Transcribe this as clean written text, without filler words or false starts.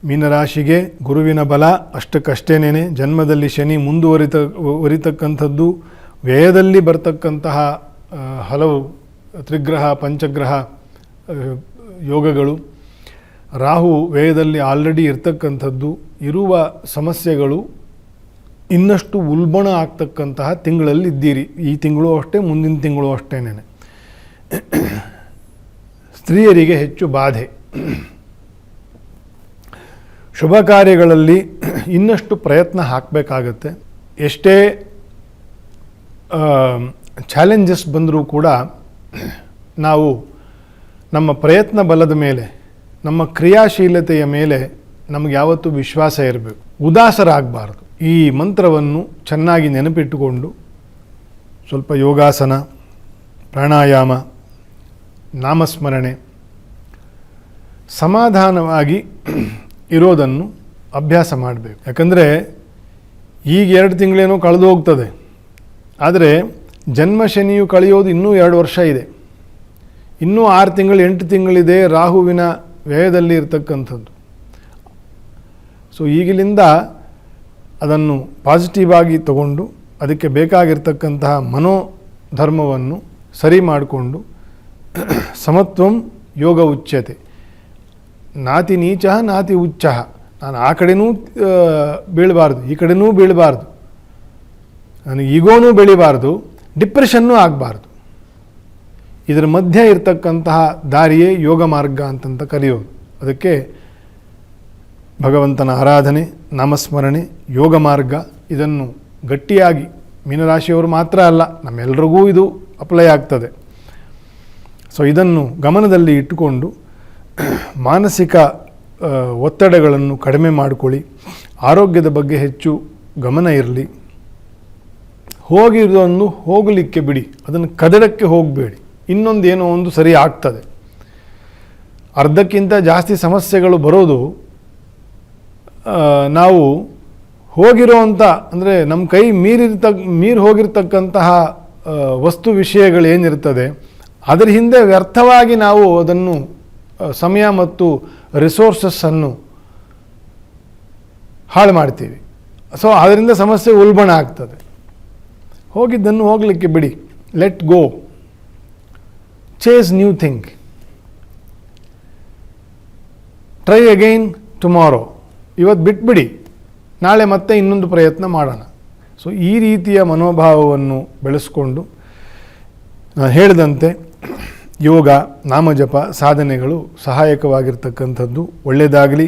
ಮೀನರಾಶಿಗೆ ಗುರುವಿನ ಬಲ ಅಷ್ಟಕ್ಕಷ್ಟೇನೆ. ಜನ್ಮದಲ್ಲಿ ಶನಿ ಮುಂದುವರಿತಕ್ಕಂಥದ್ದು, ವ್ಯಯದಲ್ಲಿ ಬರ್ತಕ್ಕಂತಹ ಹಲವು ತ್ರಿಗ್ರಹ ಪಂಚಗ್ರಹ ಯೋಗಗಳು, ರಾಹು ವ್ಯಯದಲ್ಲಿ ಆಲ್ರೆಡಿ ಇರ್ತಕ್ಕಂಥದ್ದು, ಇರುವ ಸಮಸ್ಯೆಗಳು ಇನ್ನಷ್ಟು ಉಲ್ಬಣ ಆಗ್ತಕ್ಕಂತಹ ತಿಂಗಳಲ್ಲಿ ಇದ್ದೀರಿ. ಈ ತಿಂಗಳು ಅಷ್ಟೇ, ಮುಂದಿನ ತಿಂಗಳು ಅಷ್ಟೇನೆ. ಸ್ತ್ರೀಯರಿಗೆ ಹೆಚ್ಚು ಬಾಧೆ. ಶುಭ ಕಾರ್ಯಗಳಲ್ಲಿ ಇನ್ನಷ್ಟು ಪ್ರಯತ್ನ ಹಾಕಬೇಕಾಗತ್ತೆ. ಎಷ್ಟೇ ಚಾಲೆಂಜಸ್ ಬಂದರೂ ಕೂಡ ನಾವು ನಮ್ಮ ಪ್ರಯತ್ನ ಬಲದ ಮೇಲೆ, ನಮ್ಮ ಕ್ರಿಯಾಶೀಲತೆಯ ಮೇಲೆ ನಮಗೆ ಯಾವತ್ತೂ ವಿಶ್ವಾಸ ಇರಬೇಕು. ಉದಾಸರಾಗಬಾರ್ದು. ಈ ಮಂತ್ರವನ್ನು ಚೆನ್ನಾಗಿ ನೆನಪಿಟ್ಟುಕೊಂಡು ಸ್ವಲ್ಪ ಯೋಗಾಸನ, ಪ್ರಾಣಾಯಾಮ, ನಾಮಸ್ಮರಣೆ, ಸಮಾಧಾನವಾಗಿ ಇರೋದನ್ನು ಅಭ್ಯಾಸ ಮಾಡಬೇಕು. ಯಾಕಂದರೆ ಈಗ 2 ತಿಂಗಳೇನೋ ಕಳೆದು ಹೋಗ್ತದೆ, ಆದರೆ ಜನ್ಮ ಶನಿಯು ಕಳೆಯೋದು ಇನ್ನೂ 2 ವರ್ಷ ಇದೆ. ಇನ್ನೂ 6 ತಿಂಗಳು 8 ತಿಂಗಳಿದೆ ರಾಹುವಿನ ವ್ಯಯದಲ್ಲಿ ಇರತಕ್ಕಂಥದ್ದು. ಸೊ ಈಗಲಿಂದ ಅದನ್ನು ಪಾಸಿಟಿವ್ ಆಗಿ ತಗೊಂಡು ಅದಕ್ಕೆ ಬೇಕಾಗಿರ್ತಕ್ಕಂತಹ ಮನೋಧರ್ಮವನ್ನು ಸರಿ ಮಾಡಿಕೊಂಡು ಸಮತ್ವಂ ಯೋಗ ಉಚ್ಯತೆ. ನಾತಿ ನೀಚ ನಾತಿ ಉಚ್ಚ. ನಾನು ಆ ಕಡೆನೂ ಬೀಳಬಾರ್ದು, ಈ ಕಡೆನೂ ಬೀಳಬಾರ್ದು, ನನಗೆ ಈಗೋನೂ ಬೆಳಿಬಾರ್ದು, ಡಿಪ್ರೆಷನ್ನೂ ಆಗಬಾರ್ದು. ಇದರ ಮಧ್ಯೆ ಇರತಕ್ಕಂತಹ ದಾರಿಯೇ ಯೋಗ ಮಾರ್ಗ ಅಂತಂತ ಕರೆಯೋದು. ಅದಕ್ಕೆ ಭಗವಂತನ ಆರಾಧನೆ, ನಾಮಸ್ಮರಣೆ, ಯೋಗ ಮಾರ್ಗ ಇದನ್ನು ಗಟ್ಟಿಯಾಗಿ ಮೀನರಾಶಿಯವರು ಮಾತ್ರ ಅಲ್ಲ, ನಮ್ಮೆಲ್ಲರಿಗೂ ಇದು ಅಪ್ಲೈ ಆಗ್ತದೆ. ಸೊ ಇದನ್ನು ಗಮನದಲ್ಲಿ ಇಟ್ಟುಕೊಂಡು ಮಾನಸಿಕ ಒತ್ತಡಗಳನ್ನು ಕಡಿಮೆ ಮಾಡಿಕೊಳ್ಳಿ. ಆರೋಗ್ಯದ ಬಗ್ಗೆ ಹೆಚ್ಚು ಗಮನ ಇರಲಿ. ಹೋಗಿರೋದನ್ನು ಹೋಗಲಿಕ್ಕೆ ಬಿಡಿ, ಅದನ್ನು ಕದಡಕ್ಕೆ ಹೋಗಬೇಡಿ. ಇನ್ನೊಂದು ಏನೋ ಒಂದು ಸರಿ ಆಗ್ತದೆ. ಅರ್ಧಕ್ಕಿಂತ ಜಾಸ್ತಿ ಸಮಸ್ಯೆಗಳು ಬರೋದು ನಾವು ಹೋಗಿರೋವಂಥ, ಅಂದರೆ ನಮ್ಮ ಕೈ ಮೀರಿ ಹೋಗಿರ್ತಕ್ಕಂತಹ ವಸ್ತು ವಿಷಯಗಳು ಏನಿರ್ತದೆ ಅದರ ಹಿಂದೆ ವ್ಯರ್ಥವಾಗಿ ನಾವು ಅದನ್ನು ಸಮಯ ಮತ್ತು ರಿಸೋರ್ಸಸ್ಸನ್ನು ಹಾಳು ಮಾಡ್ತೀವಿ. ಸೊ ಅದರಿಂದ ಸಮಸ್ಯೆ ಉಲ್ಬಣ ಆಗ್ತದೆ. ಹೋಗಿದ್ದನ್ನು ಹೋಗಲಿಕ್ಕೆ ಬಿಡಿ. Let go, chase new thing, try again tomorrow. ಇವತ್ತು ಬಿಟ್ಬಿಡಿ, ನಾಳೆ ಮತ್ತೆ ಇನ್ನೊಂದು ಪ್ರಯತ್ನ ಮಾಡೋಣ. ಸೊ ಈ ರೀತಿಯ ಮನೋಭಾವವನ್ನು ಬೆಳೆಸ್ಕೊಂಡು ನಾನು ಹೇಳಿದಂತೆ ಯೋಗ, ನಾಮಜಪ ಸಾಧನೆಗಳು ಸಹಾಯಕವಾಗಿರ್ತಕ್ಕಂಥದ್ದು. ಒಳ್ಳೆಯದಾಗಲಿ.